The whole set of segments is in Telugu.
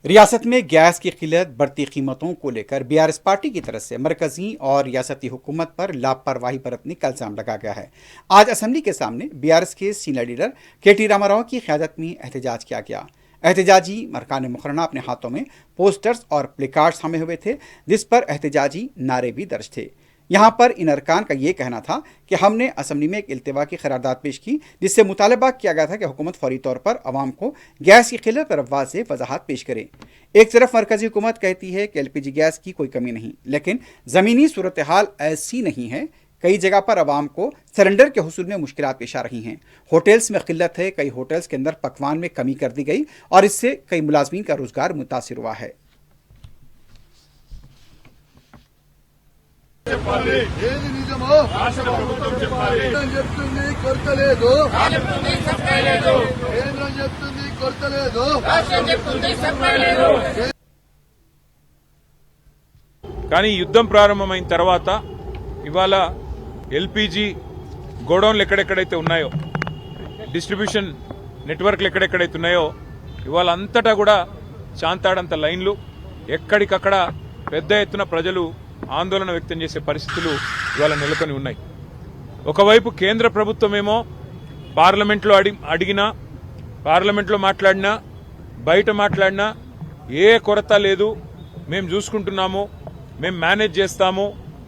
रियासत में गैस की किल्लत बढ़ती कीमतों को लेकर बीआरएस पार्टी की तरफ से मरकजी और रियासती हुकूमत पर लापरवाही बरतने का इल्जाम लगाया गया है। आज असेंबली के सामने बीआरएस के सीनियर लीडर केटी रामाराव की क़यादत में एहतजाज किया गया। एहतजाजी मरकान मुकर्रमा अपने हाथों में पोस्टर्स और प्लेकार्ड थामे हुए थे, जिस पर एहतजाजी नारे भी दर्ज थे। यहाँ पर इन अरकान का ये कहना था कि हमने असम्बली में एक इल्तिवा की करारदाद पेश की, जिससे मुतालबा किया गया था कि हुकूमत फौरी तौर पर अवाम को गैस की किल्लत पर वाज़ेह वजाहत पेश करे। एक तरफ मरकजी हुकूमत कहती है कि एलपीजी गैस की कोई कमी नहीं, लेकिन ज़मीनी सूरत हाल ऐसी नहीं है। कई जगह पर आवाम को सिलेंडर के हुसूल में मुश्किलात पेश आ रही हैं। होटल्स में किल्लत है, कई होटल्स के अंदर पकवान में कमी कर दी गई और इससे कई मुलाजमीन का रोजगार मुतासिर हुआ है। ఏది నిజమో రాష్ట్ర ప్రభుత్వం చెప్పాలి. కేంద్రం చెప్తుంది కొరత లేదు, కేంద్రం చెప్తుంది కొరత లేదు, రాష్ట్రం చెప్తుంది సప్లై లేదు. కానీ యుద్ధం ప్రారంభమైన తర్వాత ఇవాళ ఎల్పీజీ గోడౌన్లు ఎక్కడెక్కడైతే ఉన్నాయో, డిస్ట్రిబ్యూషన్ నెట్వర్క్లు ఎక్కడెక్కడైతే ఉన్నాయో, ఇవాళ అంతటా కూడా చాంతాడంత లైన్లు, ఎక్కడికక్కడ పెద్ద ఎత్తున ప్రజలు ఆందోళన వ్యక్తం చేసే పరిస్థితులు ఇవాళ నెలకొని ఉన్నాయి. ఒకవైపు కేంద్ర ప్రభుత్వమేమో పార్లమెంట్లో అడిగినా, పార్లమెంట్లో మాట్లాడినా, బయట మాట్లాడినా ఏ కొరత లేదు, మేము చూసుకుంటున్నాము, మేము మేనేజ్ చేస్తాము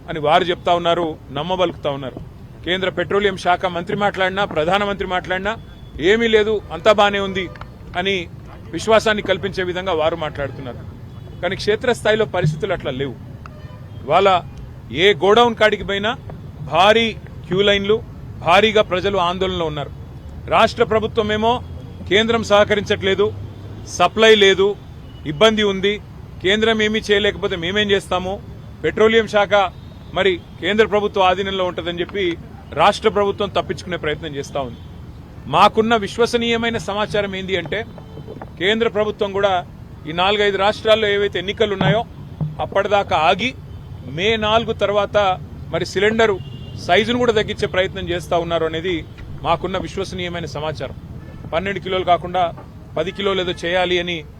అని వారు చెప్తా ఉన్నారు, నమ్మబలుకుతా ఉన్నారు. కేంద్ర పెట్రోలియం శాఖ మంత్రి మాట్లాడినా, ప్రధానమంత్రి మాట్లాడినా ఏమీ లేదు, అంతా బానే ఉంది అని విశ్వాసాన్ని కల్పించే విధంగా వారు మాట్లాడుతున్నారు. కానీ క్షేత్రస్థాయిలో పరిస్థితులు అట్లా లేవు. ఇవాళ ఏ గోడౌన్ కాడికి పోయినా భారీ క్యూ లైన్లు, భారీగా ప్రజలు ఆందోళనలో ఉన్నారు. రాష్ట్ర ప్రభుత్వమేమో కేంద్రం సహకరించట్లేదు, సప్లై లేదు, ఇబ్బంది ఉంది, కేంద్రం ఏమీ చేయలేకపోతే మేమేం చేస్తాము, పెట్రోలియం శాఖ మరి కేంద్ర ప్రభుత్వ ఆధీనంలో ఉంటుందని చెప్పి రాష్ట్ర ప్రభుత్వం తప్పించుకునే ప్రయత్నం చేస్తూ ఉంది. మాకున్న విశ్వసనీయమైన సమాచారం ఏంది అంటే, కేంద్ర ప్రభుత్వం కూడా ఈ 4-5 రాష్ట్రాల్లో ఏవైతే ఎన్నికలు ఉన్నాయో అప్పటిదాకా ఆగి మే 4 తర్వాత మరి సిలిండరు సైజును కూడా తగ్గించే ప్రయత్నం చేస్తూ ఉన్నారు అనేది మాకున్న విశ్వసనీయమైన సమాచారం. 12 కిలోలు కాకుండా 10 కిలోలు ఏదో చేయాలి అని